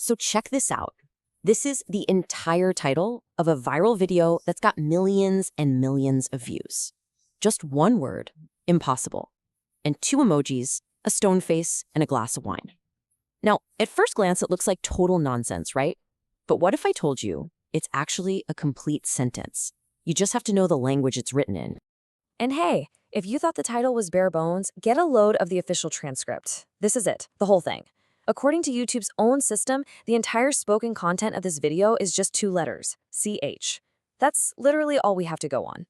So check this out. This is the entire title of a viral video that's got millions and millions of views. Just one word, impossible, and two emojis, a stone face and a glass of wine. Now, at first glance, it looks like total nonsense, right? But what if I told you it's actually a complete sentence? You just have to know the language it's written in. And hey, if you thought the title was bare bones, get a load of the official transcript. This is it, the whole thing. According to YouTube's own system, the entire spoken content of this video is just 2 letters, CH. That's literally all we have to go on.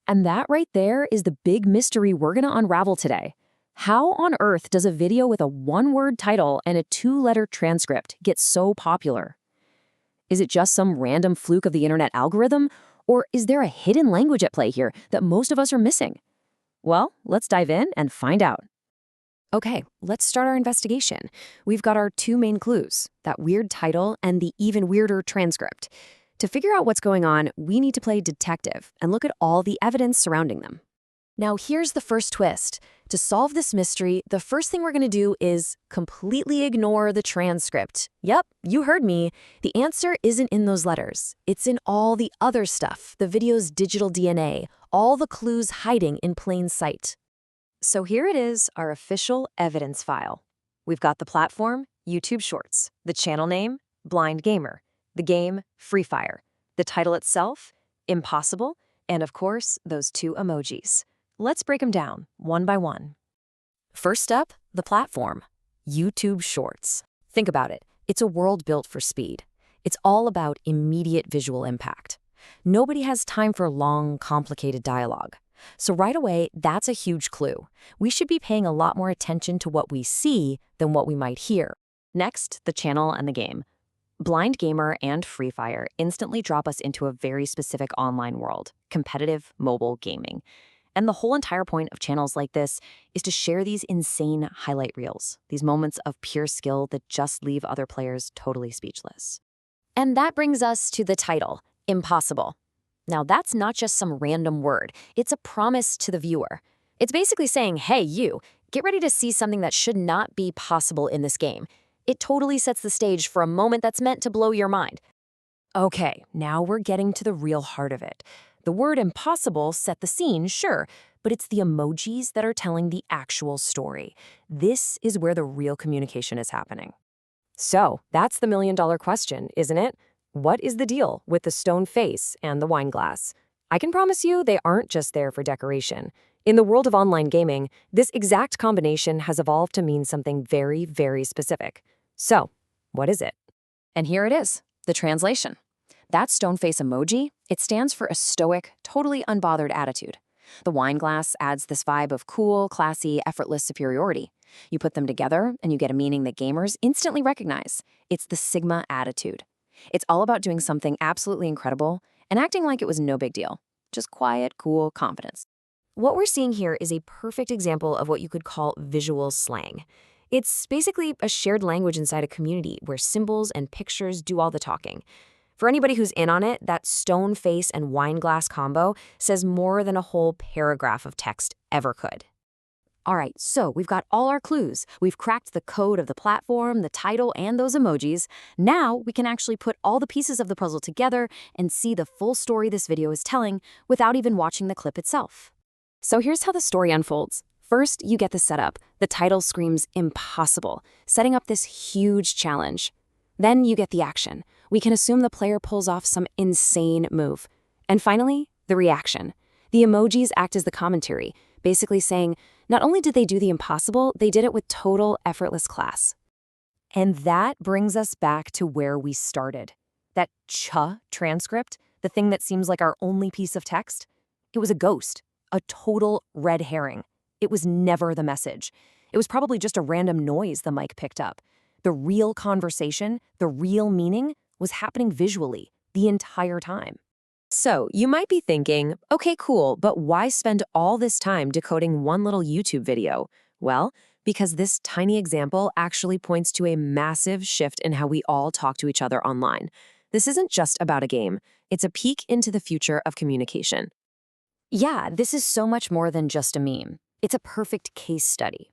And that right there is the big mystery we're gonna unravel today. How on earth does a video with a 1-word title and a 2-letter transcript get so popular? Is it just some random fluke of the internet algorithm? Or is there a hidden language at play here that most of us are missing? Well, let's dive in and find out. Okay, let's start our investigation. We've got our 2 main clues, that weird title and the even weirder transcript. To figure out what's going on, we need to play detective and look at all the evidence surrounding them. Now, here's the first twist. To solve this mystery, the first thing we're going to do is completely ignore the transcript. Yep, you heard me. The answer isn't in those letters. It's in all the other stuff, the video's digital DNA, all the clues hiding in plain sight. So here it is, our official evidence file. We've got the platform, YouTube Shorts, the channel name, Blind Gamer, the game, Free Fire, the title itself, Impossible, and of course, those 2 emojis. Let's break them down, one by one. First up, the platform, YouTube Shorts. Think about it. It's a world built for speed. It's all about immediate visual impact. Nobody has time for long, complicated dialogue. So right away, that's a huge clue. We should be paying a lot more attention to what we see than what we might hear. Next, the channel and the game. Blind Gamer and Free Fire instantly drop us into a very specific online world, competitive mobile gaming. And the whole entire point of channels like this is to share these insane highlight reels, these moments of pure skill that just leave other players totally speechless. And that brings us to the title, Impossible. Now, that's not just some random word. It's a promise to the viewer. It's basically saying, hey, you, get ready to see something that should not be possible in this game. It totally sets the stage for a moment that's meant to blow your mind. Okay, now we're getting to the real heart of it. The word impossible set the scene, sure, but it's the emojis that are telling the actual story. This is where the real communication is happening. So, that's the million-dollar question, isn't it? What is the deal with the stone face and the wine glass? I can promise you they aren't just there for decoration. In the world of online gaming, this exact combination has evolved to mean something very, very specific. So, what is it? And here it is, the translation. That stone face emoji, it stands for a stoic, totally unbothered attitude. The wine glass adds this vibe of cool, classy, effortless superiority. You put them together and you get a meaning that gamers instantly recognize. It's the Sigma attitude. It's all about doing something absolutely incredible and acting like it was no big deal. Just quiet, cool confidence. What we're seeing here is a perfect example of what you could call visual slang. It's basically a shared language inside a community where symbols and pictures do all the talking. For anybody who's in on it, that stone face and wine glass combo says more than a whole paragraph of text ever could. All right, so we've got all our clues. We've cracked the code of the platform, the title, and those emojis. Now we can actually put all the pieces of the puzzle together and see the full story this video is telling without even watching the clip itself. So here's how the story unfolds. First, you get the setup. The title screams impossible, setting up this huge challenge. Then you get the action. We can assume the player pulls off some insane move. And finally, the reaction. The emojis act as the commentary, basically saying, not only did they do the impossible, they did it with total effortless class. And that brings us back to where we started. That cha transcript, the thing that seems like our only piece of text, it was a ghost, a total red herring. It was never the message. It was probably just a random noise the mic picked up. The real conversation, the real meaning, was happening visually the entire time. So you might be thinking, okay, cool, but why spend all this time decoding one little YouTube video? Well, because this tiny example actually points to a massive shift in how we all talk to each other online. This isn't just about a game. It's a peek into the future of communication. Yeah, this is so much more than just a meme. It's a perfect case study.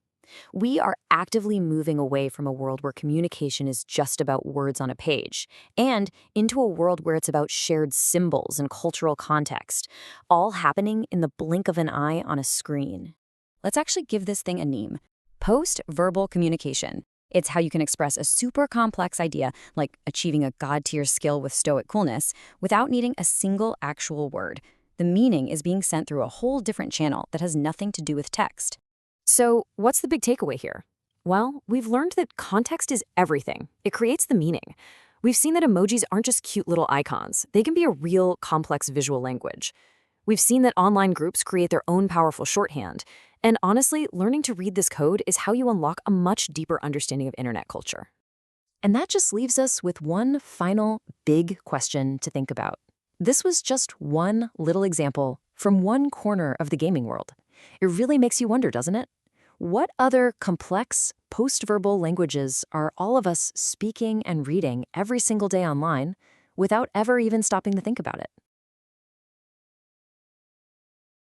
We are actively moving away from a world where communication is just about words on a page and into a world where it's about shared symbols and cultural context, all happening in the blink of an eye on a screen. Let's actually give this thing a name: post-verbal communication. It's how you can express a super complex idea, like achieving a god-tier skill with stoic coolness, without needing a single actual word. The meaning is being sent through a whole different channel that has nothing to do with text. So, what's the big takeaway here? Well, we've learned that context is everything. It creates the meaning. We've seen that emojis aren't just cute little icons. They can be a real, complex visual language. We've seen that online groups create their own powerful shorthand. And honestly, learning to read this code is how you unlock a much deeper understanding of internet culture. And that just leaves us with one final big question to think about. This was just one little example from one corner of the gaming world. It really makes you wonder, doesn't it? What other complex, post-verbal languages are all of us speaking and reading every single day online without ever even stopping to think about it?